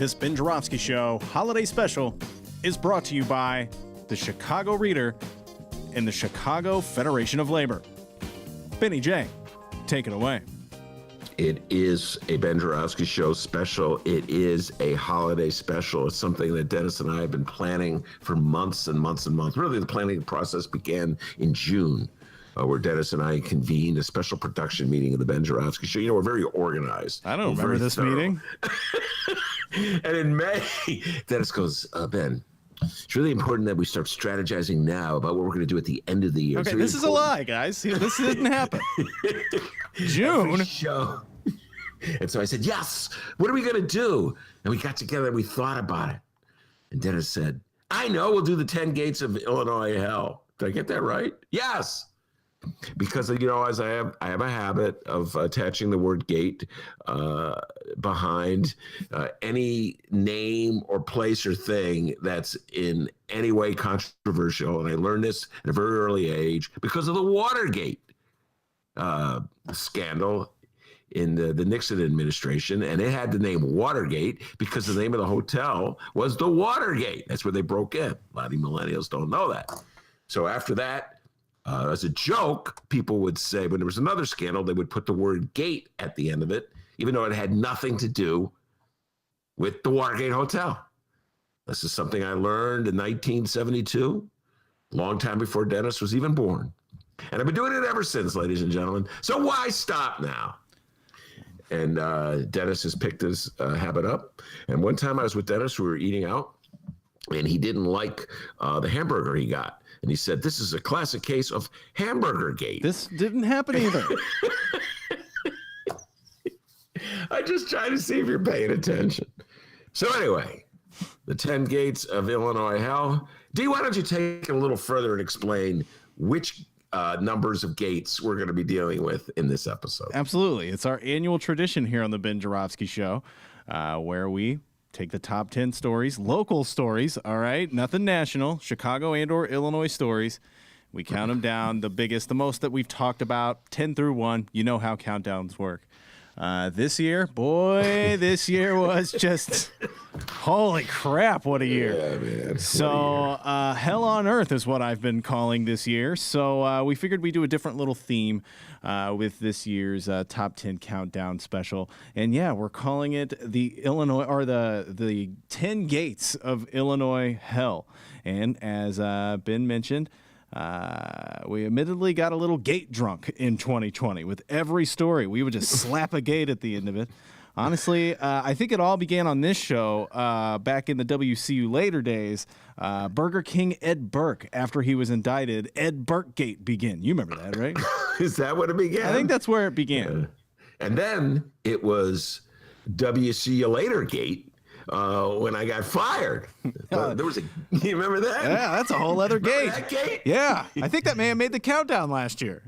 This Joravsky Show holiday special is brought to you by the Chicago Reader and the Chicago Federation of Labor. Benny J, take it away. It is a Ben Joravsky Show special. It is a holiday special. It's something that Dennis and I have been planning for months and months and months. Really, the planning process began in June, where Dennis and I convened a special production meeting of the Ben Joravsky Show. You know, we're very organized. I don't remember this meeting. And in May, Dennis goes, Ben, it's really important that we start strategizing now about what we're going to do at the end of the year. Okay, this is a lie, guys. This didn't happen. June. Show. And so I said, yes, what are we going to do? And we got together and we thought about it. And Dennis said, I know, we'll do the 10 gates of Illinois hell. Did I get that right? Yes. Because, you know, as I have a habit of attaching the word gate behind any name or place or thing that's in any way controversial. And I learned this at a very early age because of the Watergate scandal in the Nixon administration. And it had the name Watergate because the name of the hotel was the Watergate. That's where they broke in. A lot of millennials don't know that. So after that, as a joke, people would say when there was another scandal, they would put the word gate at the end of it, even though it had nothing to do with the Watergate Hotel. This is something I learned in 1972, a long time before Dennis was even born. And I've been doing it ever since, ladies and gentlemen. So why stop now? And Dennis has picked his habit up. And one time I was with Dennis, we were eating out, and he didn't like the hamburger he got. And he said, this is a classic case of hamburger gate. This didn't happen either. I just try to see if you're paying attention. So anyway, the 10 gates of Illinois hell. Dee, why don't you take it a little further and explain which numbers of gates we're going to be dealing with in this episode? Absolutely. It's our annual tradition here on the Ben Joravsky Show, where we take the top 10 stories, local stories, all right? Nothing national, Chicago and or Illinois stories. We count them down, the biggest, the most that we've talked about, 10 through 1. You know how countdowns work. This year was just, holy crap, what a year. Yeah, man. So hell on earth is what I've been calling this year. So we figured we'd do a different little theme with this year's top 10 countdown special. And yeah, we're calling it the Illinois, or the 10 gates of Illinois hell. And as Ben mentioned, we admittedly got a little gate drunk in 2020 with every story. We would just slap a gate at the end of it. Honestly, I think it all began on this show back in the WCU later days. Burger King Ed Burke, after he was indicted, Ed Burke Gate began. You remember that, right? Is that what it began? I think that's where it began. And then it was WCU later gate. When I got fired. There was you remember that? Yeah, that's a whole other gate. That gate? Yeah, I think that man made the countdown last year.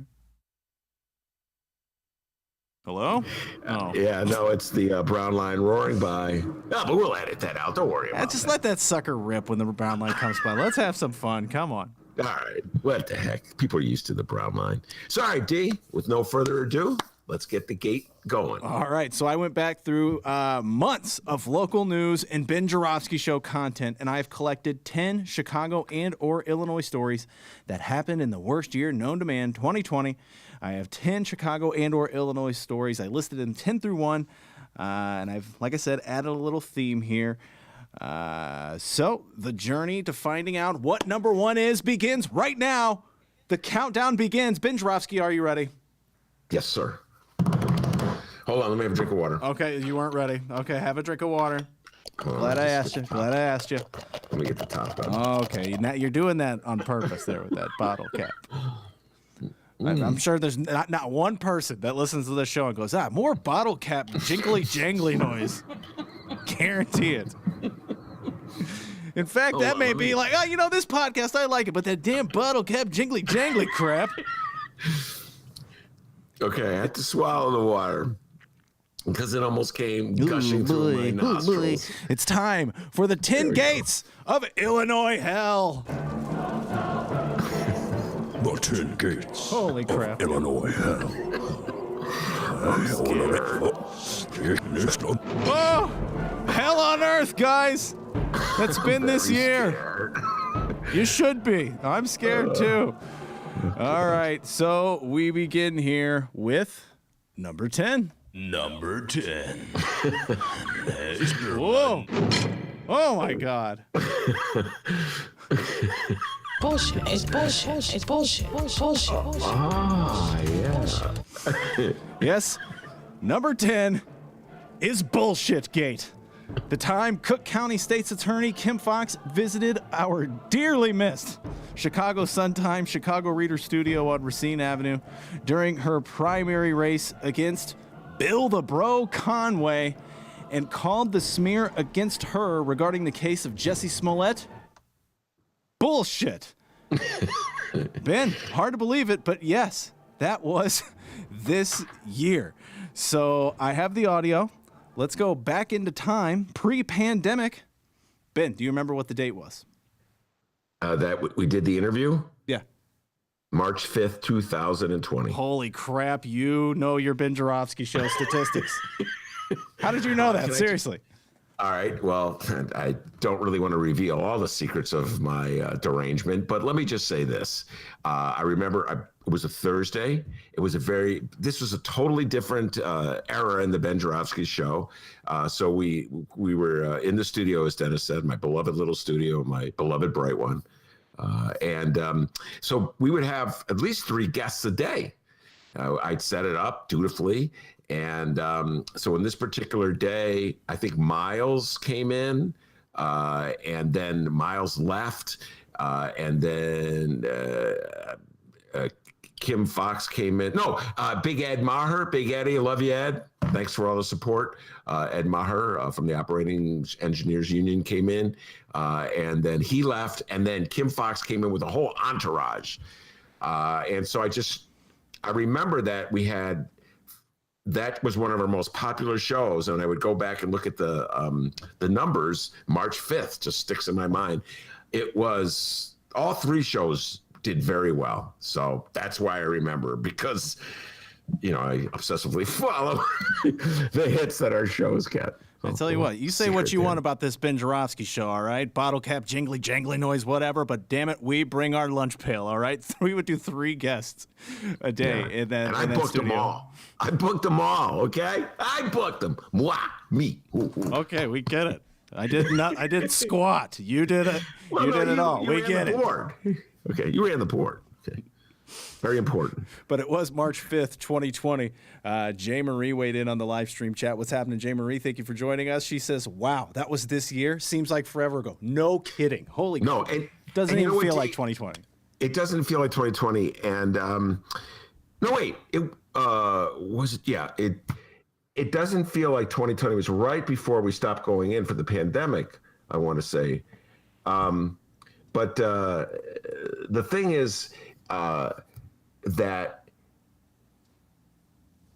Hello? Oh. Yeah, no, it's the brown line roaring by. No, but we'll edit that out. Don't worry about it. Just let that sucker rip when the brown line comes by. Let's have some fun. Come on. All right. What the heck? People are used to the brown line. Sorry, D. With no further ado, let's get the gate going. All right. So I went back through months of local news and Ben Joravsky Show content, and I've collected 10 Chicago and or Illinois stories that happened in the worst year known to man, 2020. I have 10 Chicago and or Illinois stories. I listed them 10 through 1, and I've, like I said, added a little theme here. So the journey to finding out what number 1 is begins right now. The countdown begins. Ben Joravsky, are you ready? Yes, sir. Hold on, let me have a drink of water. Okay, you weren't ready. Okay, have a drink of water. Glad I asked you. Let me get the top out. Okay, now you're doing that on purpose there with that bottle cap. I'm sure there's not one person that listens to this show and goes, more bottle cap jingly jangly noise. Guarantee it. In fact, that may be like, this podcast, I like it, but that damn bottle cap jingly jangly crap. Okay, I had to swallow the water because it almost came gushing through my nostrils. It's time for the 10 gates of Illinois hell. The 10 gates Holy crap. of Illinois hell. I'm scared. Oh, hell on earth, guys. That's been this year. Scared. You should be. I'm scared too. All right, so we begin here with number 10. Number 10. Whoa. Oh my God. Bullshit. It's bullshit. It's bullshit. Bullshit. Ah, yeah. Yes, number 10 is Bullshit Gate. The time Cook County State's Attorney Kim Foxx visited our dearly missed Chicago Sun-Times Chicago Reader Studio on Racine Avenue during her primary race against Bill the Bro Conway and called the smear against her regarding the case of Jesse Smollett bullshit. Ben, hard to believe it, but yes, that was this year. So I have the audio. Let's go back into time, pre-pandemic. Ben, do you remember what the date was? That we did the interview? Yeah. March 5th, 2020. Holy crap, you know your Ben Joravsky show statistics. How did you know that? Seriously. All right. Well, I don't really want to reveal all the secrets of my derangement, but let me just say this. I remember it was a Thursday. This was a totally different era in the Ben Joravsky show. So we were in the studio, as Dennis said, my beloved little studio, my beloved bright one. So we would have at least 3 guests a day. I'd set it up dutifully. And so in this particular day, I think Miles came in, and then Miles left, and then Kim Foxx came in. No, Big Ed Maher, Big Eddie, I love you, Ed. Thanks for all the support. Ed Maher from the Operating Engineers Union came in, and then he left, and then Kim Foxx came in with a whole entourage. And so I remember that that was one of our most popular shows, and I would go back and look at the numbers. March 5th just sticks in my mind. It was all 3 shows did very well, so that's why I remember, because I obsessively follow the hits that our shows get. I tell you what, you say what you want about this Ben Joravsky show, all right? Bottle cap, jingly, jangly noise, whatever, but damn it, we bring our lunch pail, all right? We would do 3 guests a day. Yeah. And I booked them all. I booked them all, okay? I booked them. Moi, me. Ooh. Okay, we get it. I did squat. You did it. Well, you did it all. We get it. Board. Okay, you ran the board. Okay. Very important. But it was March 5th, 2020. Jay Marie weighed in on the live stream chat. What's happening, Jay Marie? Thank you for joining us. She says, wow, that was this year? Seems like forever ago. No kidding. Holy no, crap. Doesn't even feel like 2020. It doesn't feel like 2020. And no, wait. It was it? Yeah. It doesn't feel like 2020. It was right before we stopped going in for the pandemic, I want to say. But the thing is that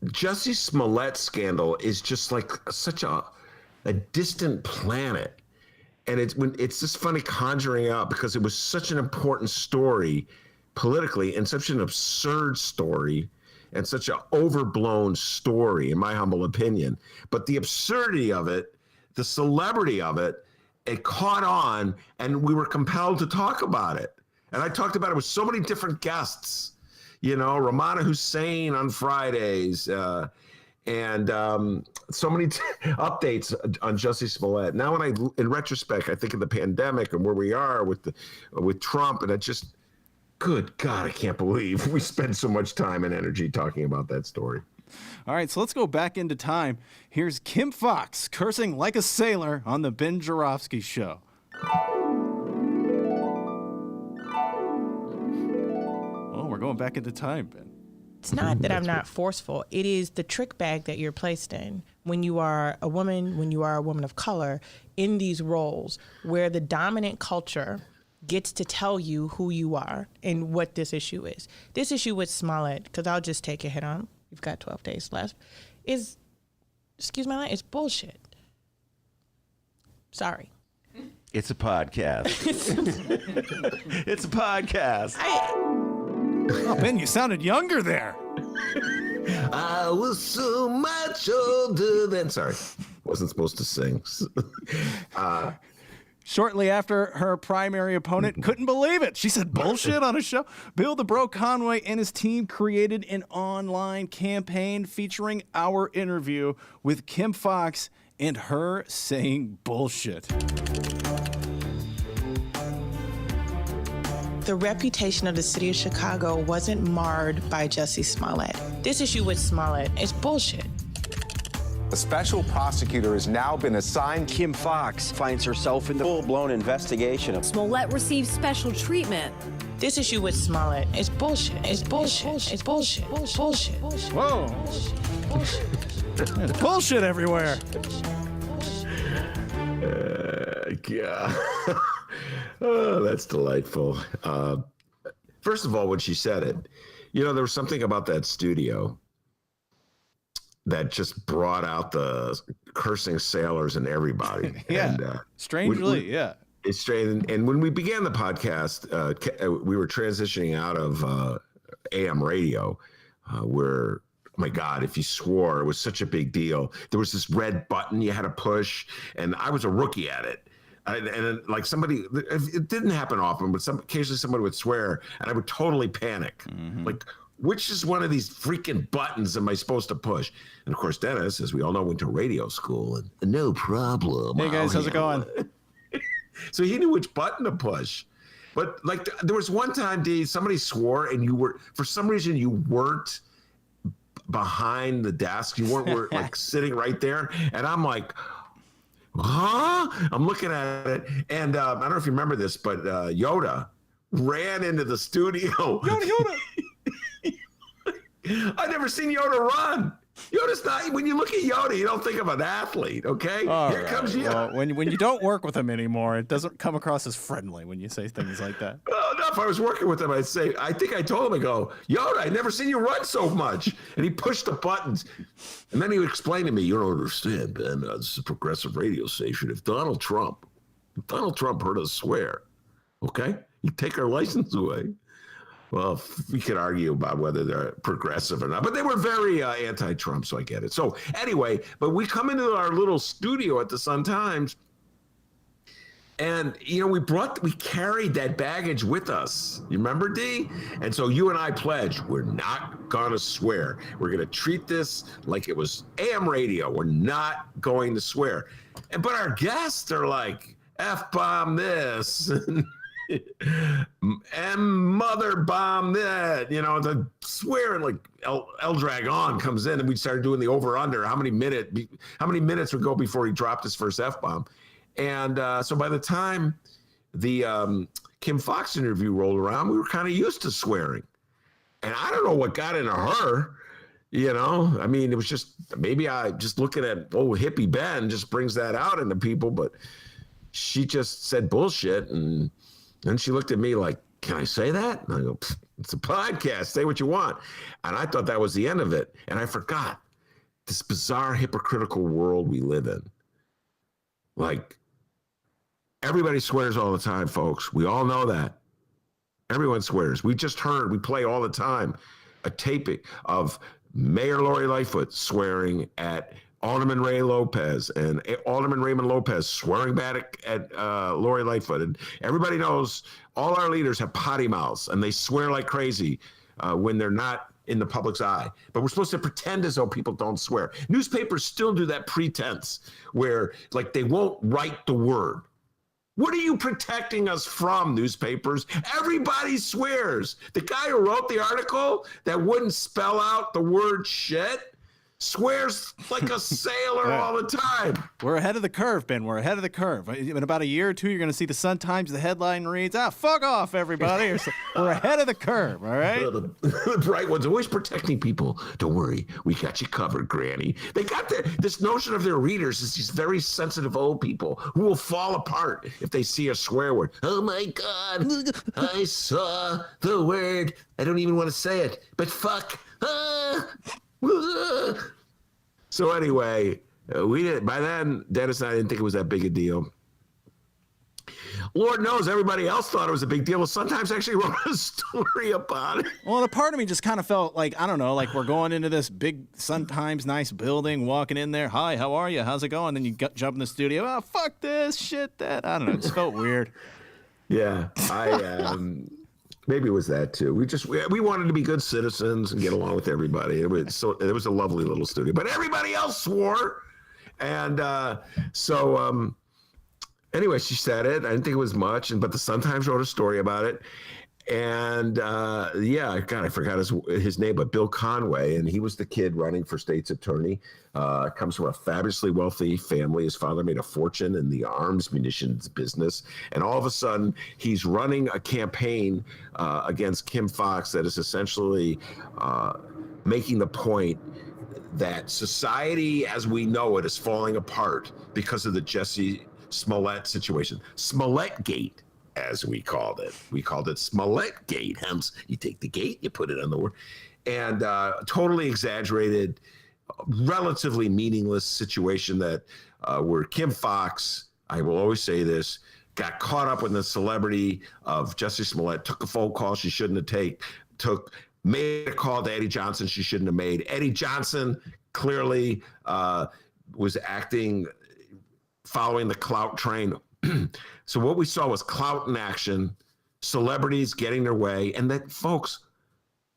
Jussie Smollett scandal is just like such a distant planet. And it's just funny conjuring out, because it was such an important story politically, and such an absurd story, and such an overblown story, in my humble opinion. But the absurdity of it, the celebrity of it, it caught on, and we were compelled to talk about it. And I talked about it with so many different guests, Ramana Hussein on Fridays, and so many updates on Jussie Smollett. Now, in retrospect, I think of the pandemic and where we are with Trump, and good God, I can't believe we spend so much time and energy talking about that story. All right, so let's go back into time. Here's Kim Foxx cursing like a sailor on the Ben Joravsky show. Oh, we're going back into time, Ben. It's not that I'm not forceful. It is the trick bag that you're placed in when you are a woman, when you are a woman of color, in these roles where the dominant culture gets to tell you who you are and what this issue is. This issue with Smollett, because I'll just take a hit on, you've got 12 days left, is, excuse my line, it's bullshit. Sorry. It's a podcast. It's a podcast. Oh, Ben, you sounded younger there. I was so much older than. Sorry, wasn't supposed to sing. Shortly after, her primary opponent couldn't believe it. She said bullshit on a show. Bill the Bro Conway and his team created an online campaign featuring our interview with Kim Foxx and her saying bullshit. The reputation of the city of Chicago wasn't marred by Jussie Smollett. This issue with Smollett is bullshit. A special prosecutor has now been assigned. Kim Foxx finds herself in the full-blown investigation of Smollett received special treatment. This issue with Smollett is bullshit. It's bullshit. It's bullshit. Bullshit. Whoa. There's bullshit everywhere. Yeah. Oh, that's delightful. First of all, when she said it, there was something about that studio that just brought out the cursing sailors and everybody. Yeah. And, strangely, yeah. It's strange. And when we began the podcast, we were transitioning out of AM radio, where, oh my God, if you swore, it was such a big deal. There was this red button you had to push, and I was a rookie at it. And like somebody, it didn't happen often, but occasionally somebody would swear, and I would totally panic. Mm-hmm. Like, which is one of these freaking buttons am I supposed to push? And of course, Dennis, as we all know, went to radio school, and no problem. Hey guys, how's it going? So he knew which button to push. But like, there was one time, D, somebody swore, and for some reason, you weren't behind the desk. You weren't like sitting right there. And I'm like, huh? I'm looking at it. And I don't know if you remember this, but Yoda ran into the studio. Yoda. I've never seen Yoda run. Yoda's not. When you look at Yoda, you don't think of an athlete. Okay, here comes Yoda. Well, when you don't work with him anymore, it doesn't come across as friendly when you say things like that. Well, no, if I was working with him, I'd say, I think I told him, I go, Yoda, I've never seen you run so much. And he pushed the buttons, and then he would explain to me, you don't understand, Ben. This is a progressive radio station. If Donald Trump heard us swear, okay, he'd take our license away. Well, we could argue about whether they're progressive or not, but they were very anti-Trump, so I get it. So anyway, but we come into our little studio at the Sun-Times, and we carried that baggage with us. You remember, D? And so you and I pledged, we're not gonna swear. We're gonna treat this like it was AM radio. We're not going to swear. But our guests are like, F-bomb this. And mother bomb that, the swearing, like El Dragon comes in, and we started doing the over under how many minutes would go before he dropped his first F-bomb. And so by the time the Kim Foxx interview rolled around, we were kind of used to swearing. And I don't know what got into her, I mean, it was just, maybe I just looking at old hippie Ben just brings that out into people, but she just said bullshit. And then she looked at me like, can I say that? And I go, it's a podcast. Say what you want. And I thought that was the end of it. And I forgot this bizarre, hypocritical world we live in. Like, everybody swears all the time, folks. We all know that. Everyone swears. We play all the time a taping of Mayor Lori Lightfoot swearing at Alderman Ray Lopez, and Alderman Raymond Lopez swearing back at Lori Lightfoot. And everybody knows all our leaders have potty mouths, and they swear like crazy when they're not in the public's eye. But we're supposed to pretend as though people don't swear. Newspapers still do that pretense where, like, they won't write the word. What are you protecting us from, newspapers? Everybody swears. The guy who wrote the article that wouldn't spell out the word shit swears like a sailor all the time. We're ahead of the curve, Ben. We're ahead of the curve. In about a year or two, you're going to see the Sun-Times. The headline reads, fuck off, everybody. We're ahead of the curve, all right? The bright ones always protecting people. Don't worry. We got you covered, Granny. They got this notion of their readers is these very sensitive old people who will fall apart if they see a swear word. Oh, my God. I saw the word. I don't even want to say it, but fuck. So anyway, we did. By then, Dennis and I didn't think it was that big a deal. Lord knows everybody else thought it was a big deal. Well, sometimes actually wrote a story about it. Well, a part of me just kind of felt like, I don't know, like we're going into this big, sometimes nice building, walking in there. Hi, how are you? How's it going? Then you jump in the studio. Oh, fuck this, shit, that. I don't know. It just felt weird. Yeah, maybe it was that too. We wanted to be good citizens and get along with everybody. It was a lovely little studio, but everybody else swore. And anyway, she said it. I didn't think it was much, but the Sun-Times wrote a story about it. And I forgot his name, but Bill Conway, and he was the kid running for state's attorney. Comes from a fabulously wealthy family. His father made a fortune in the arms munitions business, and all of a sudden, he's running a campaign against Kim Foxx that is essentially making the point that society, as we know it, is falling apart because of the Jussie Smollett situation, Smollett Gate, as we called it. We called it Smollett Gate. Hence, you take the gate, you put it on the word, and totally exaggerated, relatively meaningless situation that where Kim Foxx, I will always say this, got caught up in the celebrity of Jussie Smollett, took a phone call she shouldn't have made a call to Eddie Johnson she shouldn't have made. Eddie Johnson clearly was acting, following the clout train. So what we saw was clout in action, celebrities getting their way, and that, folks,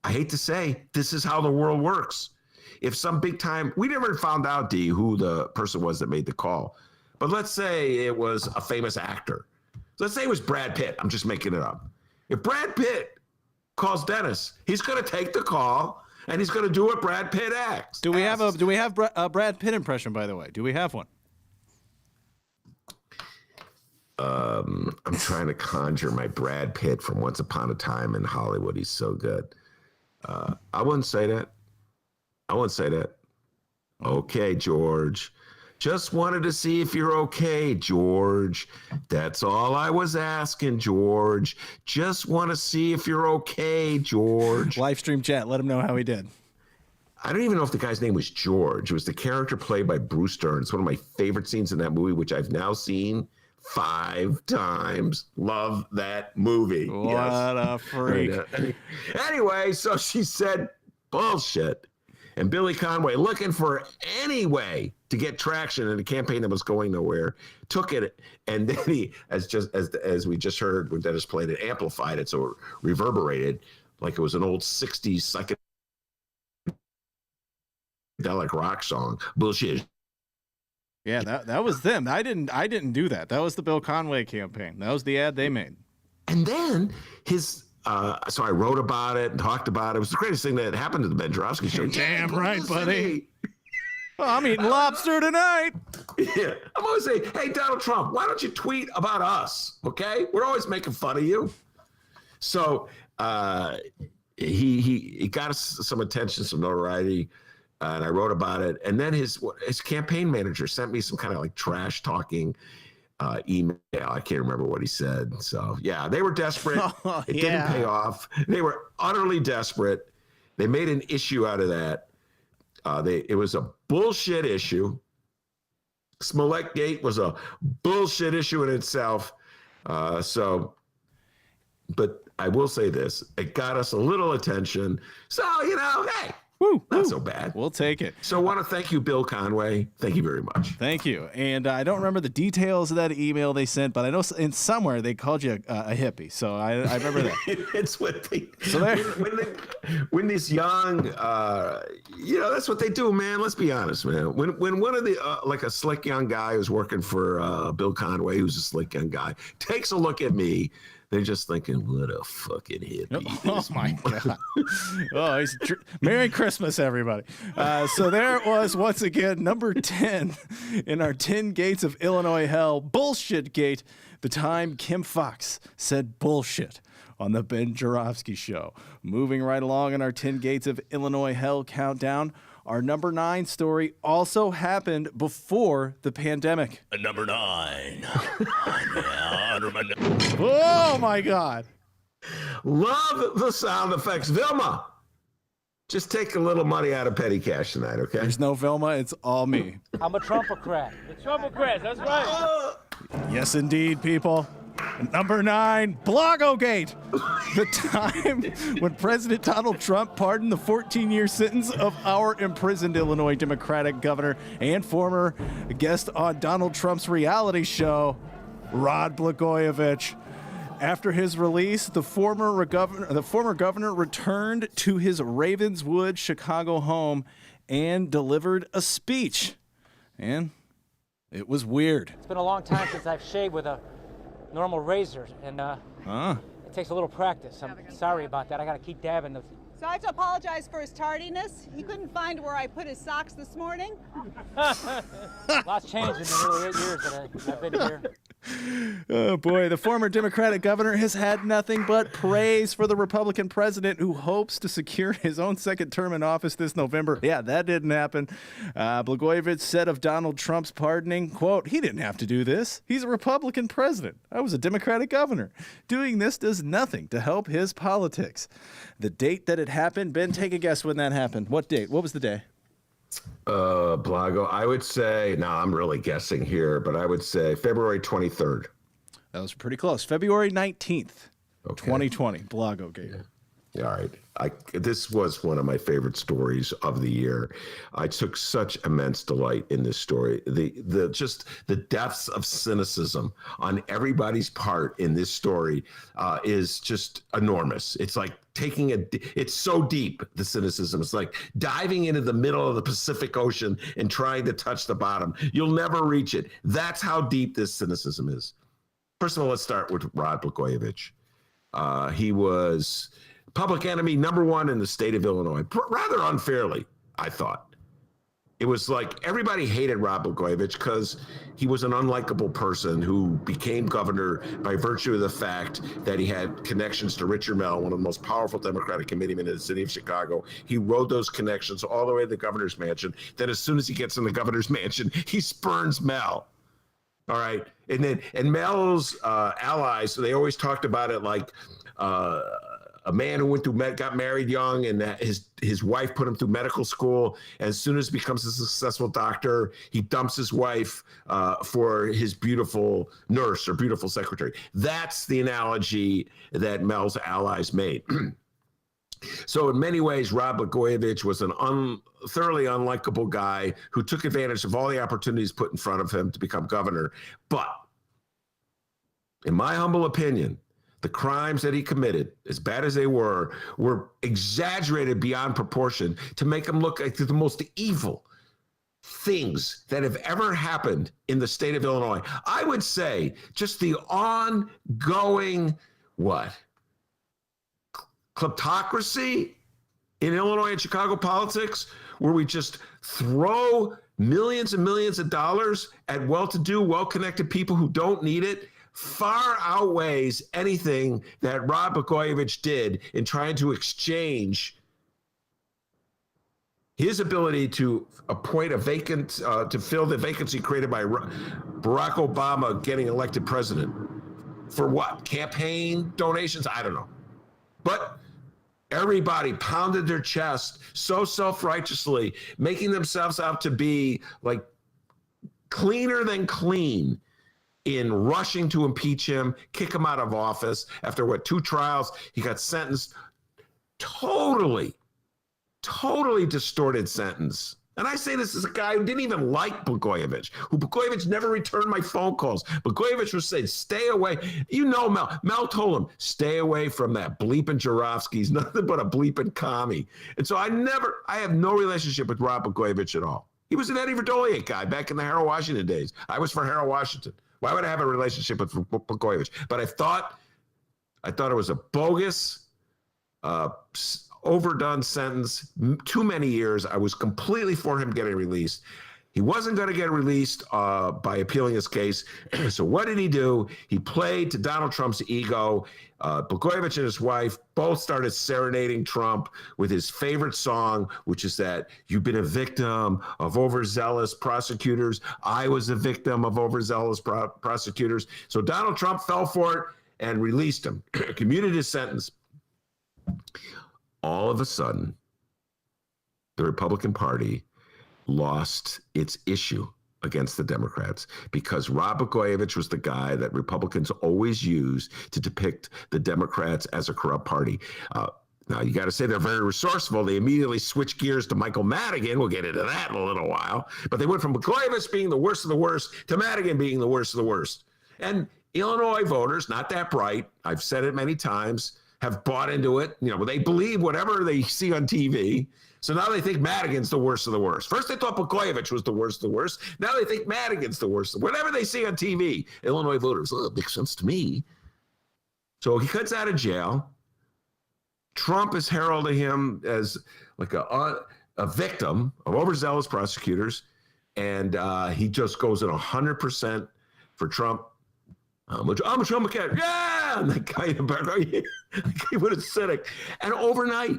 I hate to say, this is how the world works. If some big time, we never found out, D, who the person was that made the call, but let's say it was a famous actor. Let's say it was Brad Pitt. I'm just making it up. If Brad Pitt calls Dennis, he's going to take the call and he's going to do what Brad Pitt acts. Do we have a Brad Pitt impression, by the way? Do we have one? I'm trying to conjure my Brad Pitt from Once Upon a Time in Hollywood. He's so good. I wouldn't say that. Okay, George. Just wanted to see if you're okay, George. That's all I was asking, George. Just want to see if you're okay, George. Live stream chat. Let him know how he did. I don't even know if the guy's name was George. It was the character played by Bruce Dern. It's one of my favorite scenes in that movie, which I've now seen 5 times. Love that movie. What a freak. Anyway, so she said bullshit. And Billy Conway, looking for any way to get traction in a campaign that was going nowhere, took it, and then he, as we just heard when Dennis played it, amplified it, so it reverberated like it was an old 60s psychedelic rock song. Bullshit. Yeah, that was them. I didn't do that. That was the Bill Conway campaign. That was the ad they made. And then his. So I wrote about it and talked about it. It was the greatest thing that happened to the Ben Joravsky show. Damn right, buddy. Well, I'm eating lobster tonight. Yeah, I'm always saying, hey, Donald Trump, why don't you tweet about us? Okay, we're always making fun of you. So he got us some attention, some notoriety, and I wrote about it. And then his campaign manager sent me some kind of like trash talking email. I can't remember what he said. So yeah, they were desperate. It didn't pay off. They were utterly desperate. They made an issue out of that. It was a bullshit issue. Smollett Gate was a bullshit issue in itself. But I will say this: it got us a little attention. So hey. Not so bad. We'll take it. So I want to thank you, Bill Conway. Thank you very much. Thank you. And I don't remember the details of that email they sent, but I know in somewhere they called you a hippie. So I remember that. It's what they. So when these young, that's what they do, man. Let's be honest, man. When one of the like a slick young guy who's working for Bill Conway, who's a slick young guy, takes a look at me. They're just thinking, what a fucking hippie. Oh, my God. Oh, Merry Christmas, everybody. So there it was, once again, number 10 in our 10 Gates of Illinois Hell, Bullshit Gate, the time Kim Foxx said bullshit on the Ben Joravsky Show. Moving right along in our 10 Gates of Illinois Hell countdown, our number 9 story also happened before the pandemic. Number 9. Oh, my God. Love the sound effects. Vilma, just take a little money out of petty cash tonight, okay? There's no Vilma. It's all me. I'm a Trumpocrat. The Trumpocrats, that's right. Yes, indeed, people. Number 9, Blago Gate. The time when President Donald Trump pardoned the 14-year sentence of our imprisoned Illinois Democratic governor and former guest on Donald Trump's reality show, Rod Blagojevich. After his release, the former governor returned to his Ravenswood, Chicago home and delivered a speech. And it was weird. It's been a long time since I've shaved with a normal razor, and it takes a little practice. I'm sorry about that. I gotta keep dabbing those. So I have to apologize for his tardiness. He couldn't find where I put his socks this morning. Lots changed in the nearly 8 years that I've been here. Oh boy, the former Democratic governor has had nothing but praise for the Republican president who hopes to secure his own second term in office this November. Yeah, that didn't happen. Blagojevich said of Donald Trump's pardoning, quote, "He didn't have to do this. He's a Republican president. I was a Democratic governor. Doing this does nothing to help his politics." The date that it happened, Ben, take a guess when that happened. What date? What was the day? Blago, I would say, now I'm really guessing here, but I would say February 23rd. That was pretty close. February 19th, Okay. 2020, Blago Gate. Yeah, all right. This was one of my favorite stories of the year. I took such immense delight in this story. The depths of cynicism on everybody's part in this story is just enormous. It's like it's so deep, the cynicism. It's like diving into the middle of the Pacific Ocean and trying to touch the bottom. You'll never reach it. That's how deep this cynicism is. First of all, let's start with Rod Blagojevich. He was public enemy number one in the state of Illinois, rather unfairly, I thought. It was like everybody hated Rod Blagojevich because he was an unlikable person who became governor by virtue of the fact that he had connections to Richard Mell, one of the most powerful Democratic committeemen in the city of Chicago. He rode those connections all the way to the governor's mansion. Then as soon as he gets in the governor's mansion, he spurns Mell. All right. And Mell's allies, so they always talked about it like a man who got married young, and his wife put him through medical school. As soon as he becomes a successful doctor, he dumps his wife for his beautiful nurse or beautiful secretary. That's the analogy that Mell's allies made. So in many ways, Rod Blagojevich was an thoroughly unlikable guy who took advantage of all the opportunities put in front of him to become governor. But in my humble opinion, the crimes that he committed, as bad as they were exaggerated beyond proportion to make him look like the most evil things that have ever happened in the state of Illinois. I would say just the ongoing, kleptocracy in Illinois and Chicago politics, where we just throw millions and millions of dollars at well-to-do, well-connected people who don't need it, far outweighs anything that Rod Blagojevich did in trying to exchange his ability to appoint to fill the vacancy created by Barack Obama getting elected president. For what? Campaign donations? I don't know. But everybody pounded their chest so self-righteously, making themselves out to be like cleaner than clean in rushing to impeach him, kick him out of office. After 2 trials, he got sentenced. Totally distorted sentence. And I say this as a guy who didn't even like Blagojevich, Blagojevich never returned my phone calls. Blagojevich was saying, stay away. You know, Mel told him, stay away from that bleeping Joravsky. He's nothing but a bleeping commie. And so I have no relationship with Rod Blagojevich at all. He was an Eddie Verdoliak guy back in the Harold Washington days. I was for Harold Washington. Why would I have a relationship with Blagojevich? But I thought it was a bogus, overdone sentence, too many years. I was completely for him getting released. He wasn't going to get released by appealing his case. So what did he do? He played to Donald Trump's ego. Blagojevich and his wife both started serenading Trump with his favorite song, which is that you've been a victim of overzealous prosecutors. I was a victim of overzealous prosecutors. So Donald Trump fell for it and released him, commuted his sentence. All of a sudden, the Republican Party lost its issue. against the Democrats because Rod Blagojevich was the guy that Republicans always use to depict the Democrats as a corrupt party. Now, you got to say they're very resourceful. They immediately switched gears to Michael Madigan. We'll get into that in a little while. But they went from Blagojevich being the worst of the worst to Madigan being the worst of the worst. And Illinois voters, not that bright, I've said it many times, have bought into it. You know, they believe whatever they see on TV. So now they think Madigan's the worst of the worst. First they thought Blagojevich was the worst of the worst. Now they think Madigan's the worst. Whatever they see on TV, Illinois voters, it makes sense to me. So he cuts out of jail. Trump is heralding him as like a victim of overzealous prosecutors. And he just goes in 100% for Trump. I'm a Trump cat. Yeah! And that guy in the background, he was acidic. And overnight,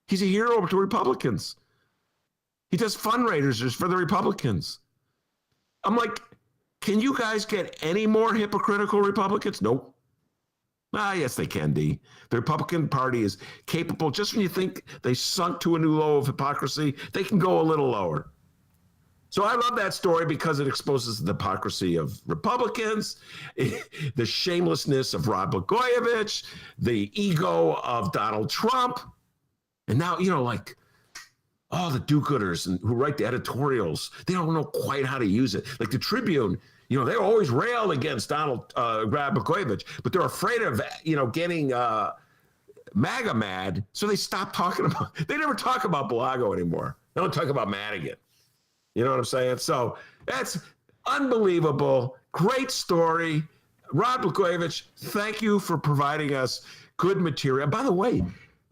he's a hero to Republicans. He does fundraisers for the Republicans. I'm like, can you guys get any more hypocritical Republicans? Nope. Yes, they can, D. The Republican Party is capable. Just when you think they sunk to a new low of hypocrisy, they can go a little lower. So I love that story because it exposes the hypocrisy of Republicans, the shamelessness of Rod Blagojevich, the ego of Donald Trump. And now, you know, like all the do-gooders and who write the editorials, they don't know quite how to use it. Like the Tribune, you know, they always railed against Rod Blagojevich, but they're afraid of, you know, getting MAGA mad. So they stopped talking about, they never talk about Blago anymore. They don't talk about Madigan. You know what I'm saying? So that's unbelievable. Great story. Rod Blagojevich, thank you for providing us good material. By the way,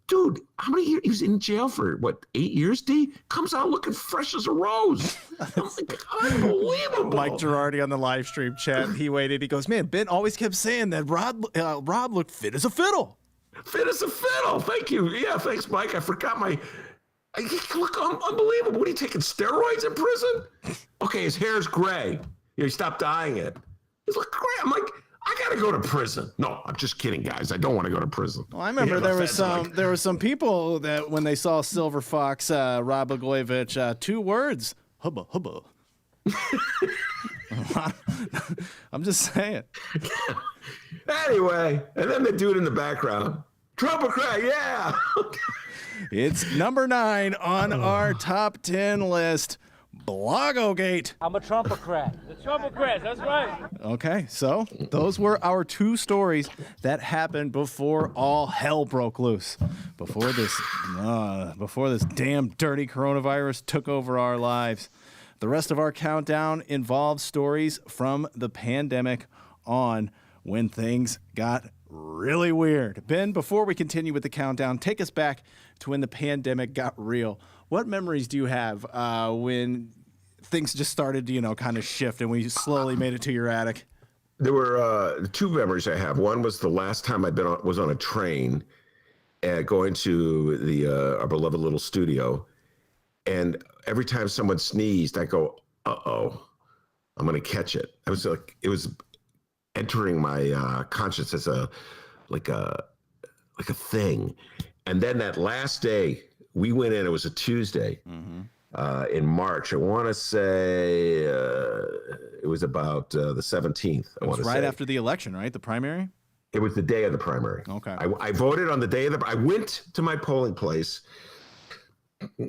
dude, how many years? He was in jail for, 8 years, D? Comes out looking fresh as a rose. I'm like, unbelievable. Mike Girardi on the live stream chat, he waited. He goes, man, Ben always kept saying that Rod looked fit as a fiddle. Fit as a fiddle. Thank you. Yeah, thanks, Mike. I forgot he look unbelievable. What are you taking, steroids in prison? Okay, his hair's gray. He stopped dyeing it. He's like gray. I'm like, I gotta go to prison. No, I'm just kidding, guys. I don't want to go to prison. Well, I remember there were some people that when they saw Silver Fox, Rod Blagojevich, 2 words, hubba hubba. I'm just saying. Anyway, and then the dude in the background, Trumpocrat, yeah. It's number 9 on our top 10 list, Blago Gate. I'm a Trumpocrat. The Trumpocrats, that's right. Okay, so those were our 2 stories that happened before all hell broke loose. Before this damn dirty coronavirus took over our lives. The rest of our countdown involves stories from the pandemic on when things got really weird. Ben, before we continue with the countdown, take us back to when the pandemic got real. What memories do you have when things just started to, kind of shift and we slowly made it to your attic? There were 2 memories I have. One was the last time was on a train going to our beloved little studio. And every time someone sneezed, I go, uh-oh, I'm going to catch it. I was like, it was entering my conscience as like a thing. And then that last day we went in, it was a Tuesday in March. I want to say it was about the 17th. It was right after the election, right? The primary? It was the day of the primary. Okay. I voted on the day of I went to my polling place,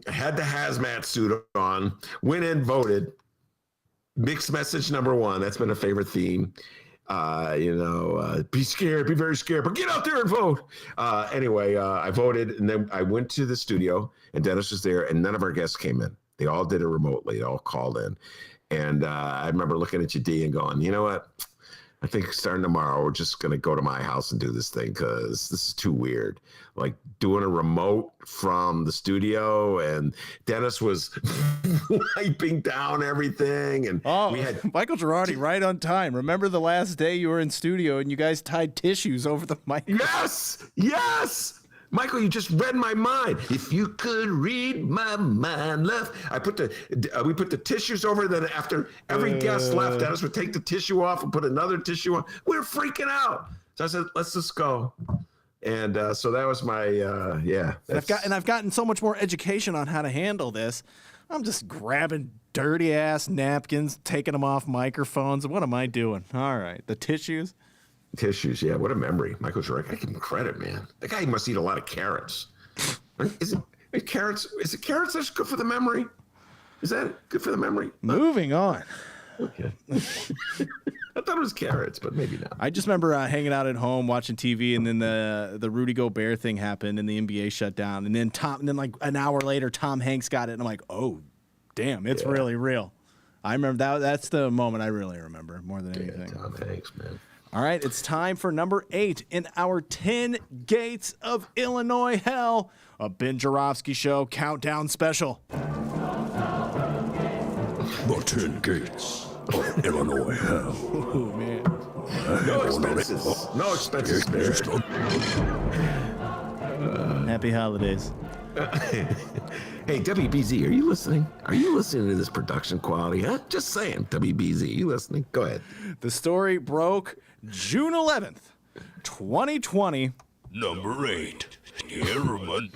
had the hazmat suit on, went in, voted. Mixed message number 1. That's been a favorite theme. Be scared, be very scared, but get out there and vote. Anyway, I voted, and then I went to the studio, and Dennis was there, and none of our guests came in. They all did it remotely. They all called in. And I remember looking at you, D, and going, you know what? I think starting tomorrow, we're just going to go to my house and do this thing because this is too weird. Like doing a remote from the studio, and Dennis was wiping down everything. And we had Michael Girardi right on time. Remember the last day you were in studio and you guys tied tissues over the mic? Yes. Michael, you just read my mind. If you could read my mind, we put the tissues over. Then after every guest left, Dennis would take the tissue off and put another tissue on. We were freaking out. So I said, let's just go. And so that was my, yeah. And I've gotten so much more education on how to handle this. I'm just grabbing dirty ass napkins, taking them off microphones. What am I doing? All right. The tissues. Tissues, yeah. What a memory. Michael's right. I give him credit, man. The guy must eat a lot of carrots. Is it carrots that's good for the memory? Is that good for the memory? Moving on. Okay. I thought it was carrots, but maybe not. I just remember hanging out at home watching TV, and then the Rudy Gobert thing happened, and the NBA shut down, and then like an hour later, Tom Hanks got it, and I'm like, oh, damn, it's really real. I remember that's the moment I really remember more than anything. Tom Hanks, man. All right, it's time for number 8 in our 10 Gates of Illinois Hell, a Ben Joravsky Show countdown special. The 10 Gates of Illinois Hell. Oh, man. No expenses. No expenses spared. Happy holidays. Hey, WBZ, are you listening? Are you listening to this production quality? Huh? Just saying, WBZ, you listening? Go ahead. The story broke June 11th, 2020. Number 8. Everyone.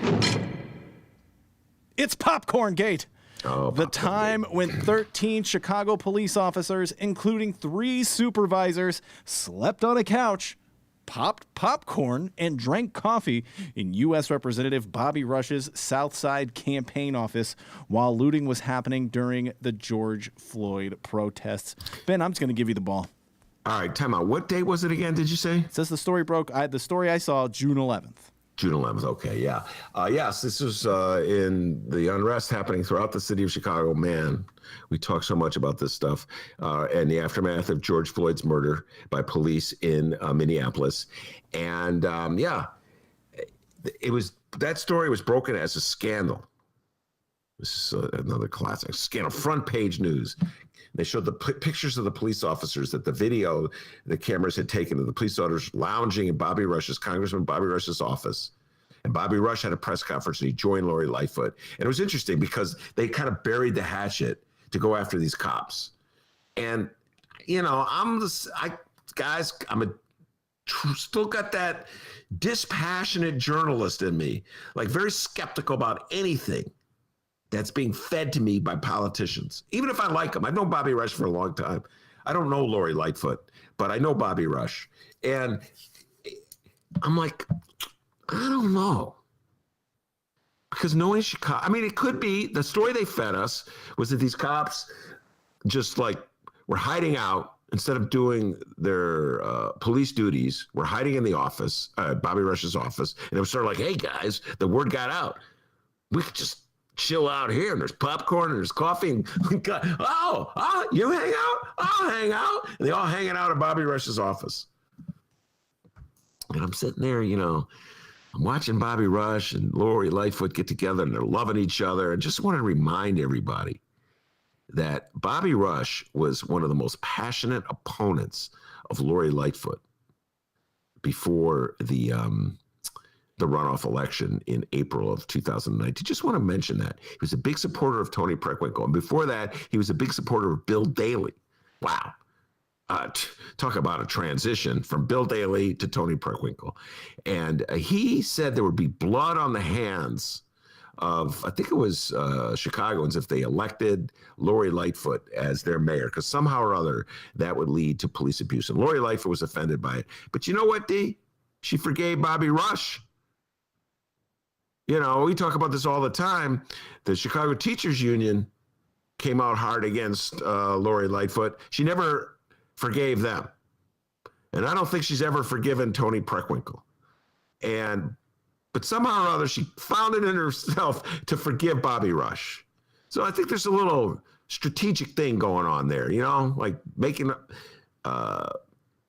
It's Popcorn Gate. Oh, the time when 13 Chicago police officers, including 3 supervisors, slept on a couch, popped popcorn, and drank coffee in U.S. Representative Bobby Rush's South Side campaign office while looting was happening during the George Floyd protests. Ben, I'm just going to give you the ball. All right, time out. What date was it again, did you say? It says the story broke. The story I saw, June 11th. June 11th. Okay, yeah. Yes, this was in the unrest happening throughout the city of Chicago. Man, we talk so much about this stuff. And the aftermath of George Floyd's murder by police in Minneapolis. And that story was broken as a scandal. This is another classic scandal. Front page news. They showed the pictures of the police officers that the cameras had taken of the police officers lounging in Congressman Bobby Rush's office. And Bobby Rush had a press conference and he joined Lori Lightfoot. And it was interesting because they kind of buried the hatchet to go after these cops. And, you know, I'm still got that dispassionate journalist in me, like very skeptical about anything that's being fed to me by politicians, even if I like them. I've known Bobby Rush for a long time. I don't know Lori Lightfoot, but I know Bobby Rush. And I'm like, I don't know. Because knowing Chicago, I mean, it could be the story they fed us was that these cops just like were hiding out instead of doing their police duties, were hiding in the office, Bobby Rush's office. And it was sort of like, hey guys, the word got out. We could just chill out here, and there's popcorn and there's coffee, and we got, you hang out? I'll hang out. And they all hanging out at Bobby Rush's office. And I'm sitting there, you know, I'm watching Bobby Rush and Lori Lightfoot get together, and they're loving each other. And just want to remind everybody that Bobby Rush was one of the most passionate opponents of Lori Lightfoot before the runoff election in April of 2019. Just want to mention that. He was a big supporter of Tony Preckwinkle. And before that, he was a big supporter of Bill Daley. Wow. Talk about a transition from Bill Daley to Tony Preckwinkle. And he said there would be blood on the hands of, I think it was Chicagoans, if they elected Lori Lightfoot as their mayor, because somehow or other that would lead to police abuse. And Lori Lightfoot was offended by it. But you know what, D? She forgave Bobby Rush. You know, we talk about this all the time. The Chicago Teachers Union came out hard against Lori Lightfoot. She never forgave them. And I don't think she's ever forgiven Tony Preckwinkle. But somehow or other, she found it in herself to forgive Bobby Rush. So I think there's a little strategic thing going on there, you know, like making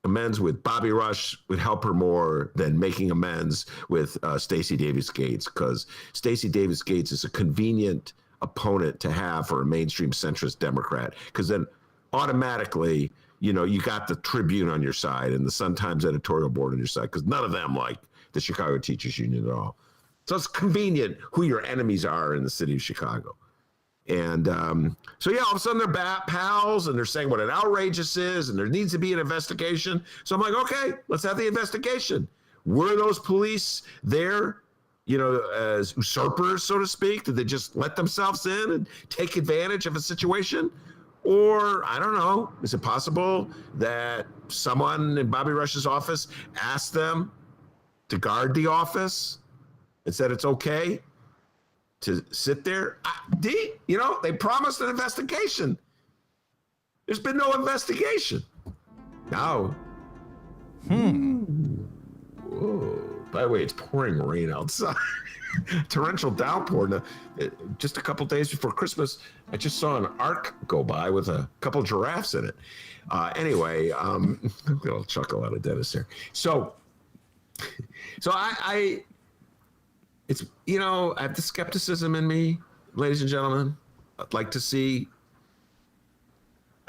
amends with Bobby Rush would help her more than making amends with Stacey Davis Gates, because Stacey Davis Gates is a convenient opponent to have for a mainstream centrist Democrat, because then automatically, you know, you got the Tribune on your side and the Sun-Times editorial board on your side, because none of them like the Chicago Teachers Union at all. So it's convenient who your enemies are in the city of Chicago. And so, yeah, all of a sudden they're pals and they're saying what an outrage this is and there needs to be an investigation. So I'm like, okay, let's have the investigation. Were those police there, as usurpers, so to speak? Did they just let themselves in and take advantage of a situation? Or, I don't know, is it possible that someone in Bobby Rush's office asked them to guard the office and said it's okay to sit there? They promised an investigation. There's been no investigation. Now, whoa. By the way, it's pouring rain outside. Torrential downpour. Now, just a couple days before Christmas, I just saw an ark go by with a couple giraffes in it. Anyway, I'm gonna chuckle out of Dennis here. So I it's I have the skepticism in me, ladies and gentlemen. I'd like to see.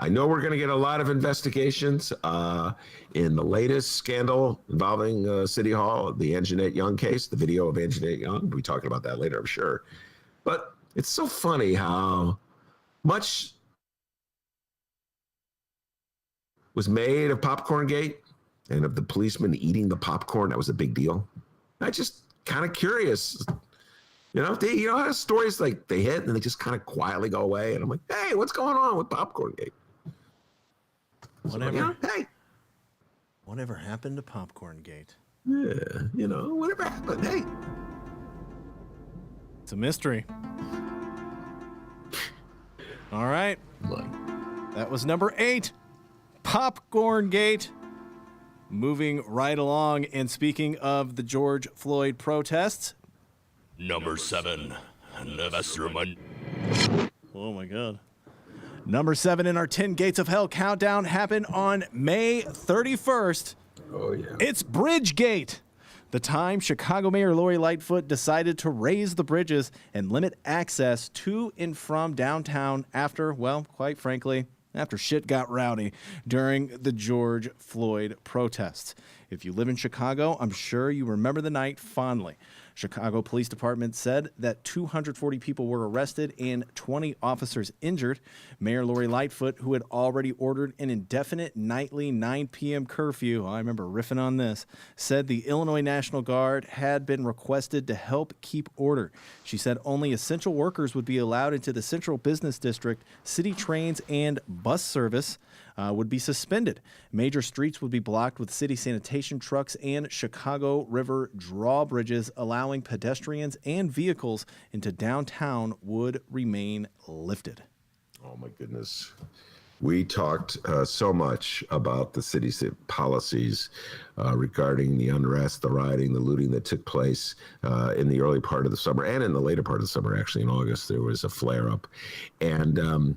I know we're going to get a lot of investigations in the latest scandal involving City Hall, the Anjanette Young case, the video of Anjanette Young. We'll be talking about that later, I'm sure. But it's so funny how much was made of Popcorn Gate and of the policeman eating the popcorn. That was a big deal. I just kind of curious. How stories like they hit and they just kind of quietly go away. And I'm like, hey, what's going on with Popcorn Gate? Whatever happened to Popcorn Gate? Yeah, whatever happened. Hey, it's a mystery. All right. That was number 8, Popcorn Gate. Moving right along, and speaking of the George Floyd protests. Number 7, Nevesserman. Oh my God. Number 7 in our 10 Gates of Hell countdown happened on May 31st. Oh, yeah. It's Bridgegate. The time Chicago Mayor Lori Lightfoot decided to raise the bridges and limit access to and from downtown after, well, quite frankly, after shit got rowdy during the George Floyd protests. If you live in Chicago, I'm sure you remember the night fondly. Chicago Police Department said that 240 people were arrested and 20 officers injured. Mayor Lori Lightfoot, who had already ordered an indefinite nightly 9 p.m. curfew, I remember riffing on this, said the Illinois National Guard had been requested to help keep order. She said only essential workers would be allowed into the Central Business District. City trains and bus service would be suspended. Major streets would be blocked with city sanitation trucks and Chicago River drawbridges, allowing pedestrians and vehicles into downtown would remain lifted. Oh, my goodness. We talked so much about the city's policies regarding the unrest, the rioting, the looting that took place in the early part of the summer and in the later part of the summer. Actually, in August, there was a flare-up. And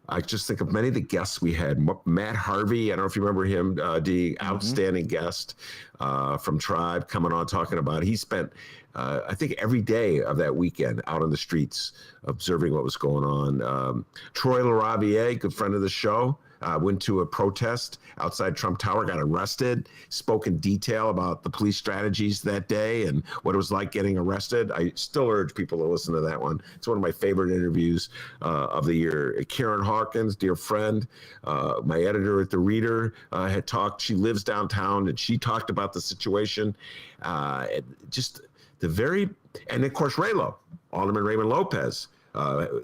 I just think of many of the guests we had. Matt Harvey, I don't know if you remember him, the outstanding guest from Tribe, coming on talking about, he spent, I think, every day of that weekend out on the streets observing what was going on. Troy LaRaviere, good friend of the show, went to a protest outside Trump Tower, got arrested, spoke in detail about the police strategies that day and what it was like getting arrested. I still urge people to listen to that one. It's one of my favorite interviews of the year. Karen Hawkins, dear friend, my editor at The Reader, had talked. She lives downtown, and she talked about the situation. Just the very, and of course, Alderman Raymond Lopez,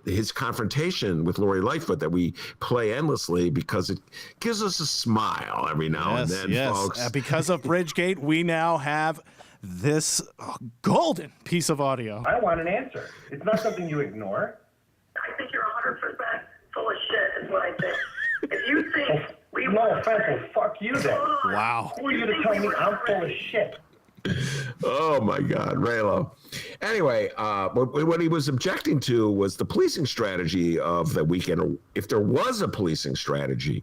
his confrontation with Lori Lightfoot that we play endlessly because it gives us a smile every now and then, folks. Because of Bridgegate, we now have this golden piece of audio. I want an answer. It's not something you ignore. I think you're 100% full of shit is what I think. If you think no offense, well, fuck you then. Wow. Who are you to tell me I'm full of shit? Oh, my God, Raylo. Anyway, what he was objecting to was the policing strategy of the weekend, or if there was a policing strategy.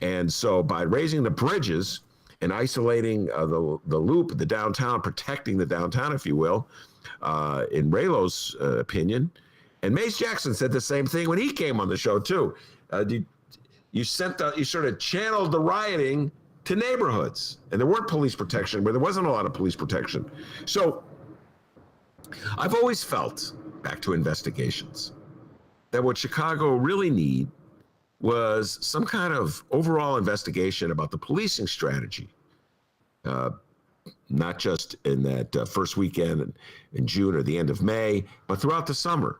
And so by raising the bridges and isolating the loop, the downtown, protecting the downtown, if you will, in Raylo's opinion, and Mace Jackson said the same thing when he came on the show, too. You sort of channeled the rioting to neighborhoods, and there weren't police protection where there wasn't a lot of police protection. So I've always felt, back to investigations, that what Chicago really need was some kind of overall investigation about the policing strategy. not just in that first weekend in June or the end of May, but throughout the summer.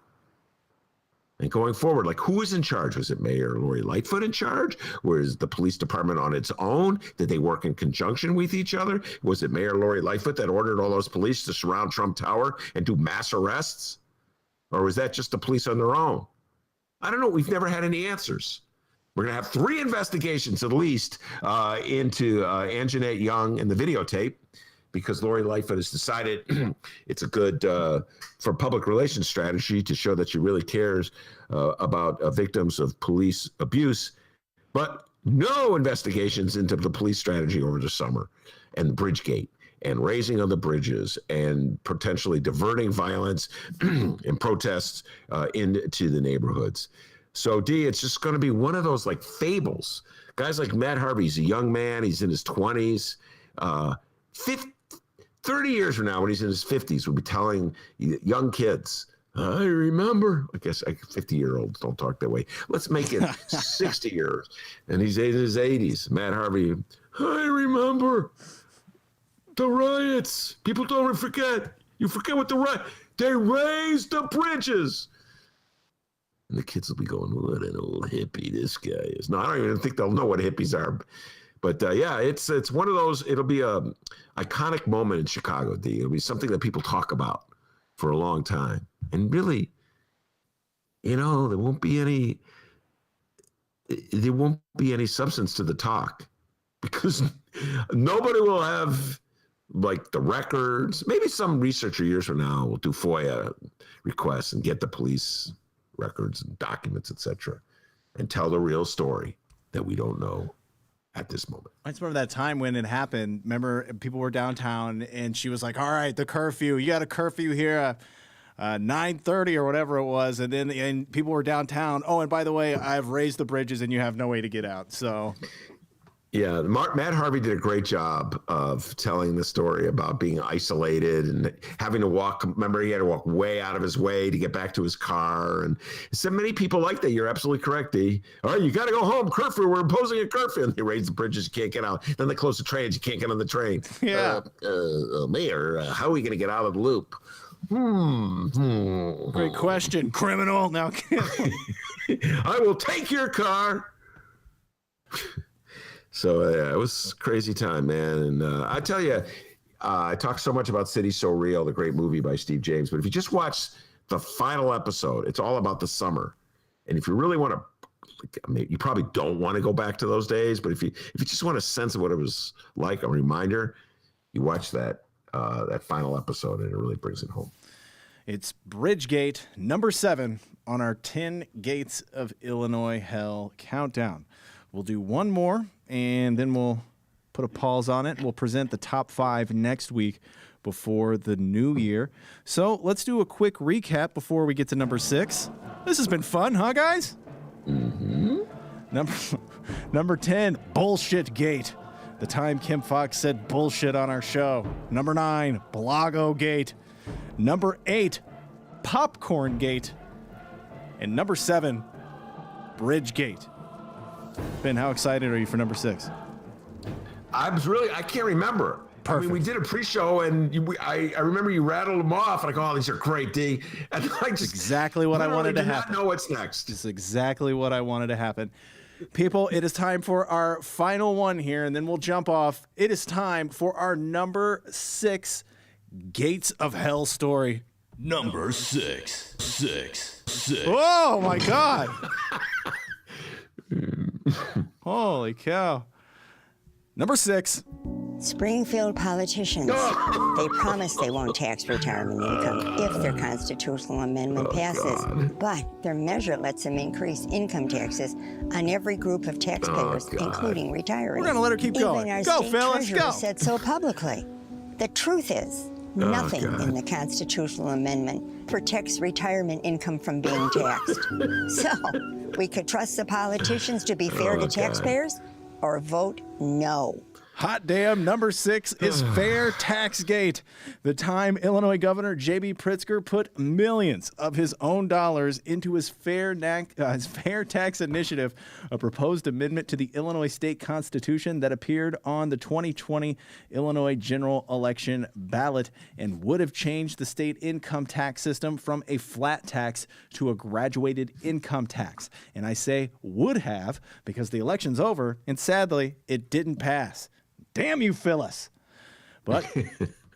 And going forward, like, who is in charge? Was it Mayor Lori Lightfoot in charge? Was the police department on its own? Did they work in conjunction with each other? Was it Mayor Lori Lightfoot that ordered all those police to surround Trump Tower and do mass arrests? Or was that just the police on their own? I don't know. We've never had any answers. We're going to have 3 investigations at least into Anjanette Young and the videotape, because Lori Lightfoot has decided it's a good for public relations strategy to show that she really cares about victims of police abuse, but no investigations into the police strategy over the summer and Bridgegate and raising of the bridges and potentially diverting violence and protests into the neighborhoods. So, D, it's just going to be one of those like fables. Guys like Matt Harvey, he's a young man. He's in his 20s. 30 years from now, when he's in his 50s, we'll be telling young kids, I remember. I guess 50-year-olds don't talk that way. Let's make it 60 years. And he's in his 80s. Matt Harvey, I remember the riots. People don't forget. You forget what the riot. They raised the bridges. And the kids will be going, what an old hippie this guy is. No, I don't even think they'll know what hippies are. But yeah, it's one of those, it'll be a iconic moment in Chicago, D. It'll be something that people talk about for a long time. And really, there won't be any substance to the talk, because nobody will have like the records. Maybe some researcher years from now will do FOIA requests and get the police records and documents, etc., and tell the real story that we don't know at this moment. I just remember that time when it happened. Remember, people were downtown, and she was like, all right, the curfew. You got a curfew here, 9:30 or whatever it was. And people were downtown. Oh, and by the way, I've raised the bridges, and you have no way to get out. So... Yeah, Matt Harvey did a great job of telling the story about being isolated and having to walk. Remember, he had to walk way out of his way to get back to his car. And so many people like that. You're absolutely correct, D. All right, you got to go home. Curfew. We're imposing a curfew. And they raise the bridges. You can't get out. Then they close the trains. You can't get on the train. Yeah. Mayor, how are we going to get out of the loop? Great question, criminal. Now, I will take your car. So it was a crazy time, man. And I tell you, I talk so much about City So Real, the great movie by Steve James. But if you just watch the final episode, it's all about the summer. And if you really want to, you probably don't want to go back to those days. But if you just want a sense of what it was like, a reminder, you watch that final episode, and it really brings it home. It's Bridgegate, number 7 on our 10 Gates of Illinois Hell countdown. We'll do one more, and then we'll put a pause on it. We'll present the top 5 next week before the new year. So let's do a quick recap before we get to number 6. This has been fun, huh, guys? Mm-hmm. Number 10, Bullshit Gate. The time Kim Fox said bullshit on our show. Number 9, Blago Gate. Number 8, Popcorn Gate. And number 7, Bridgegate. Ben, how excited are you for number 6? I can't remember. Perfect. I mean, we did a pre-show, and I remember you rattled them off, and I go, oh, these are great, D. And I just exactly what I wanted to happen. I know what's next. It's exactly what I wanted to happen. People, it is time for our final one here, and then we'll jump off. It is time for our number 6 Gates of Hell story. Number 6. Oh, my God. Holy cow. Number 6. Springfield politicians. They promise they won't tax retirement income if their constitutional amendment passes. God. But their measure lets them increase income taxes on every group of taxpayers, including retirees. We're going to let her keep going. Even our Go, state Phil, let's treasurer go. said so publicly. The truth is, nothing in the constitutional amendment protects retirement income from being taxed. So, we could trust the politicians to be fair to taxpayers or vote no. Hot damn, number 6 is Fair Tax Gate. The time Illinois Governor J.B. Pritzker put millions of his own dollars into his Fair Tax Initiative, a proposed amendment to the Illinois state constitution that appeared on the 2020 Illinois general election ballot and would have changed the state income tax system from a flat tax to a graduated income tax. And I say would have because the election's over, and sadly, it didn't pass. Damn you, Phyllis. But,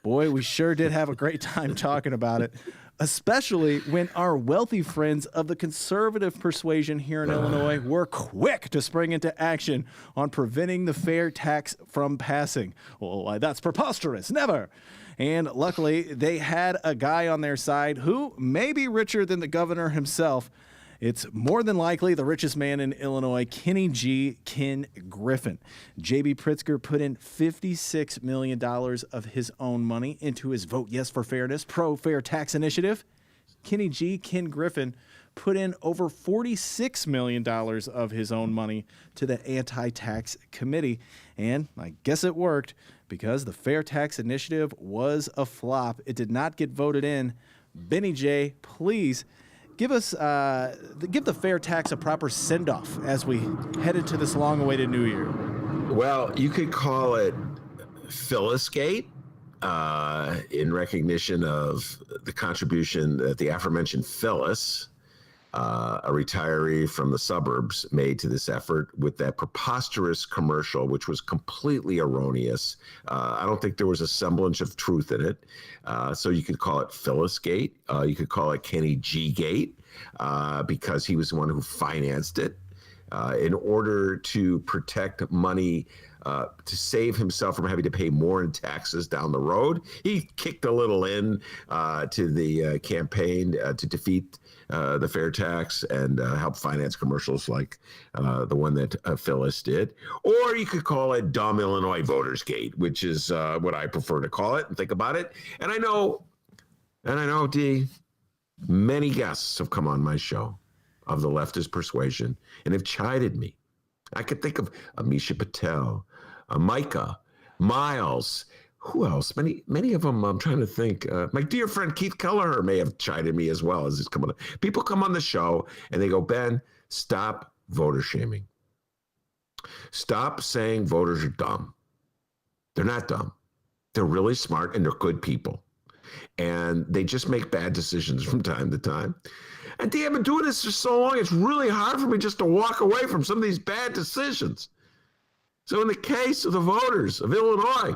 boy, we sure did have a great time talking about it, especially when our wealthy friends of the conservative persuasion here in Illinois were quick to spring into action on preventing the fair tax from passing. Well, that's preposterous. Never. And luckily, they had a guy on their side who may be richer than the governor himself. It's more than likely the richest man in Illinois, Kenny G. Ken Griffin. J.B. Pritzker put in $56 million of his own money into his Vote Yes for Fairness pro-fair tax initiative. Kenny G. Ken Griffin put in over $46 million of his own money to the anti-tax committee. And I guess it worked because the fair tax initiative was a flop. It did not get voted in. Benny J., please give the fair tax a proper send-off as we head into this long-awaited new year. Well, you could call it Phyllisgate in recognition of the contribution that the aforementioned Phyllis, a retiree from the suburbs, made to this effort with that preposterous commercial, which was completely erroneous. I don't think there was a semblance of truth in it. So you could call it Phyllisgate. You could call it Kenny G Gate because he was the one who financed it in order to protect money to save himself from having to pay more in taxes down the road. He kicked a little in to the campaign to defeat the fair tax and help finance commercials like the one that Phyllis did. Or you could call it Dumb Illinois Voters Gate, which is what I prefer to call it and think about it. And I know, D, many guests have come on my show of the leftist persuasion and have chided me. I could think of Amisha Patel, Micah, Miles, who else? Many of them, I'm trying to think. My dear friend Keith Kelleher may have chided me as well as he's coming on. People come on the show and they go, Ben, stop voter shaming. Stop saying voters are dumb. They're not dumb. They're really smart and they're good people. And they just make bad decisions from time to time. And I've been doing this for so long, it's really hard for me just to walk away from some of these bad decisions. So in the case of the voters of Illinois,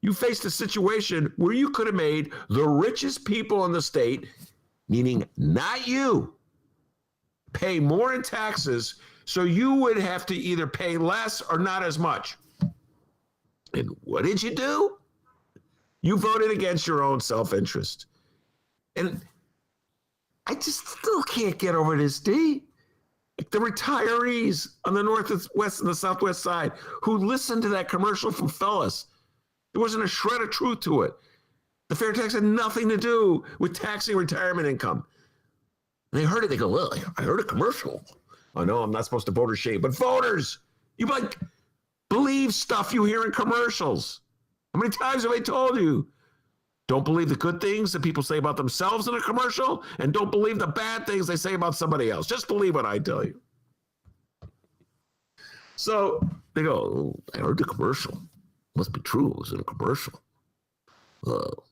you faced a situation where you could have made the richest people in the state, meaning not you, pay more in taxes, so you would have to either pay less or not as much. And what did you do? You voted against your own self-interest. And I just still can't get over this, D. Like the retirees on the northwest and the southwest side who listened to that commercial from Phyllis. There wasn't a shred of truth to it. The fair tax had nothing to do with taxing retirement income. And they heard it, they go, well, I heard a commercial. I know I'm not supposed to voter shame, but voters, you believe stuff you hear in commercials. How many times have I told you? Don't believe the good things that people say about themselves in a commercial, and don't believe the bad things they say about somebody else. Just believe what I tell you. So they go, oh, I heard the commercial. Must be true. It was in a commercial. Well,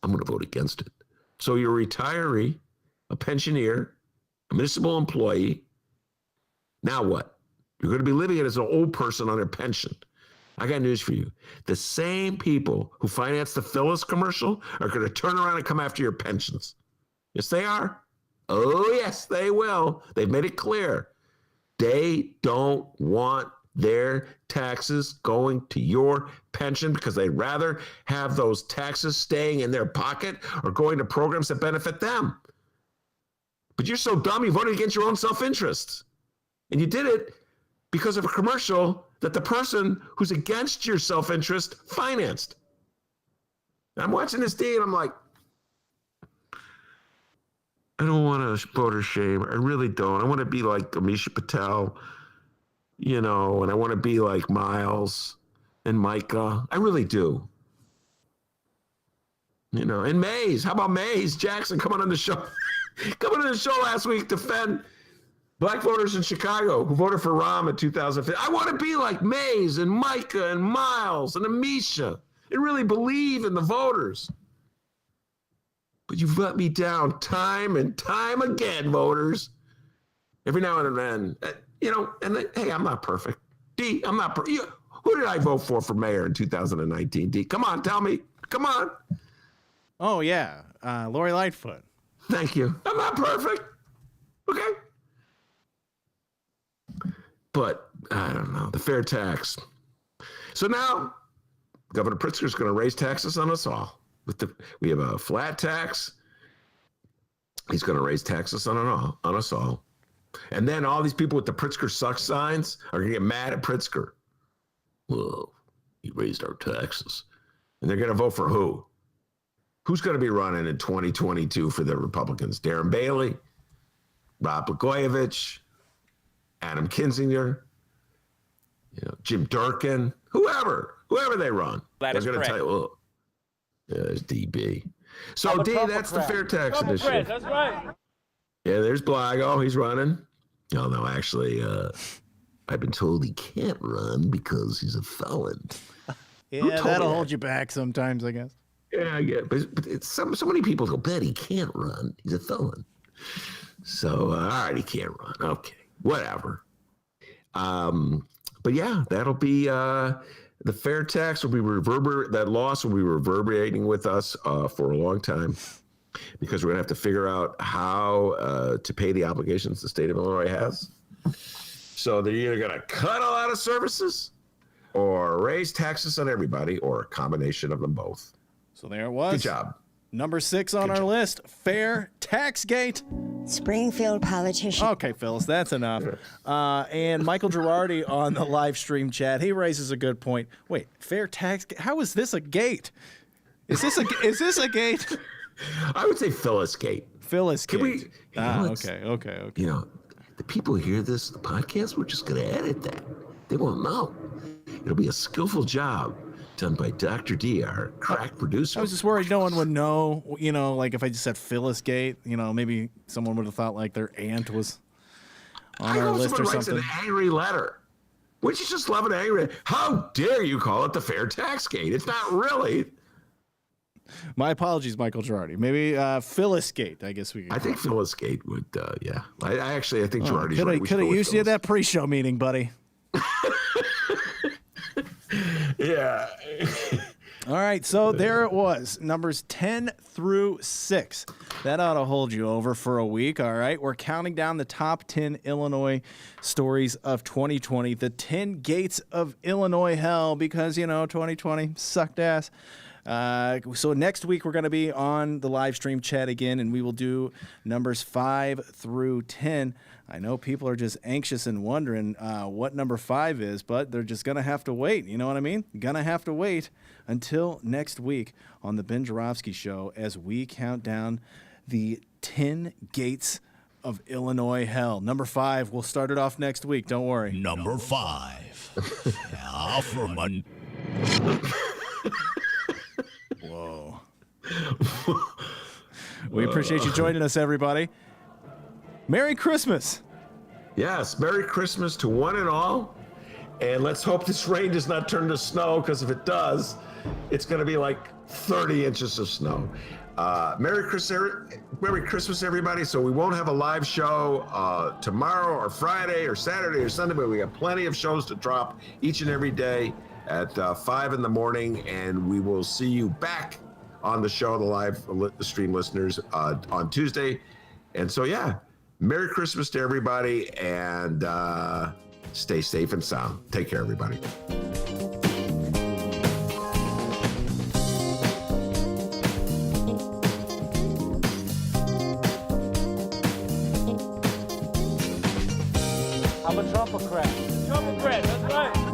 I'm going to vote against it. So you're a retiree, a pensioner, a municipal employee. Now what? You're going to be living it as an old person on their pension. I got news for you. The same people who financed the Phyllis commercial are going to turn around and come after your pensions. Yes, they are. Oh, yes, they will. They've made it clear. They don't want their taxes going to your pension because they'd rather have those taxes staying in their pocket or going to programs that benefit them. But you're so dumb, you voted against your own self-interest. And you did it because of a commercial that the person who's against your self-interest financed. And I'm watching this day and I'm like, I don't want to voter shame. I really don't. I want to be like Amisha Patel, and I want to be like Miles. and Micah. I really do. And Mays. How about Mays? Jackson coming on the show. Coming on the show last week to defend black voters in Chicago who voted for Rahm in 2015. I want to be like Mays and Micah and Miles and Amisha and really believe in the voters. But you've let me down time and time again, voters. Every now and then, hey, I'm not perfect. D, I'm not perfect. Who did I vote for mayor in 2019, D? Come on, tell me. Come on. Oh, yeah. Lori Lightfoot. Thank you. I'm not perfect. Okay. But I don't know. The fair tax. So now Governor Pritzker is going to raise taxes on us all. We have a flat tax. He's going to raise taxes on us all. And then all these people with the Pritzker sucks signs are going to get mad at Pritzker. Well, he raised our taxes. And they're going to vote for who? Who's going to be running in 2022 for the Republicans? Darren Bailey, Rob Blagojevich, Adam Kinzinger, Jim Durkin, whoever they run. They're going to tell you, well, there's DB. So, D, that's the fair tax initiative. That's right. Yeah, there's Blago. He's running. Although, actually, I've been told he can't run because he's a felon. Yeah, that'll hold you back sometimes, I guess. Yeah, I get it. But it's so many people go, bet he can't run. He's a felon. So, all right, he can't run. Okay, whatever. But yeah, that'll be the fair tax will be that loss will be reverberating with us for a long time, because we're gonna have to figure out how to pay the obligations the state of Illinois has. So they're either gonna cut a lot of services or raise taxes on everybody, or a combination of them both. So there it was. Good job. Number 6 on our list, fair tax gate. Springfield politician. Okay, Phyllis, that's enough. And Michael Girardi on the live stream chat, he raises a good point. Wait, fair tax? How is this a gate? Is this a gate? I would say Phyllis Gate. Phyllis Gate. Okay. The people who hear this, the podcast, we're just going to edit that. They won't know. It'll be a skillful job done by Dr. D, our crack producer. I was just worried no one would know, like if I just said Phyllis Gate, maybe someone would have thought like their aunt was on our list or something. Writes an angry letter. Wouldn't you just love an angry? How dare you call it the fair tax gate? It's not really. My apologies, Michael Girardi. Maybe Phyllis Gate, I guess we could. I think Phyllis Gate would, yeah. I think Girardi's right. Could have used you at that pre-show meeting, buddy. Yeah. All right, so there it was, numbers 10 through 6. That ought to hold you over for a week, all right? We're counting down the top 10 Illinois stories of 2020, the 10 gates of Illinois hell, because, 2020 sucked ass. So next week we're going to be on the live stream chat again, and we will do numbers 5 through 10. I know people are just anxious and wondering what number 5 is, but they're just going to have to wait. You know what I mean? Going to have to wait until next week on the Ben Joravsky Show as we count down the 10 gates of Illinois hell. Number 5, we'll start it off next week. Don't worry. Number 5. Alpherman. Whoa. We appreciate you joining us, everybody. Merry Christmas. Yes, Merry Christmas to one and all. And let's hope this rain does not turn to snow, because if it does, it's going to be like 30 inches of snow. Merry Christmas, everybody. So we won't have a live show tomorrow or Friday or Saturday or Sunday, but we have plenty of shows to drop each and every day at 5 in the morning. And we will see you back on the show, the live stream listeners, on Tuesday. And so, yeah. Merry Christmas to everybody, and stay safe and sound. Take care, everybody. I'm a Trumpocrat. Trumpocrat, that's right.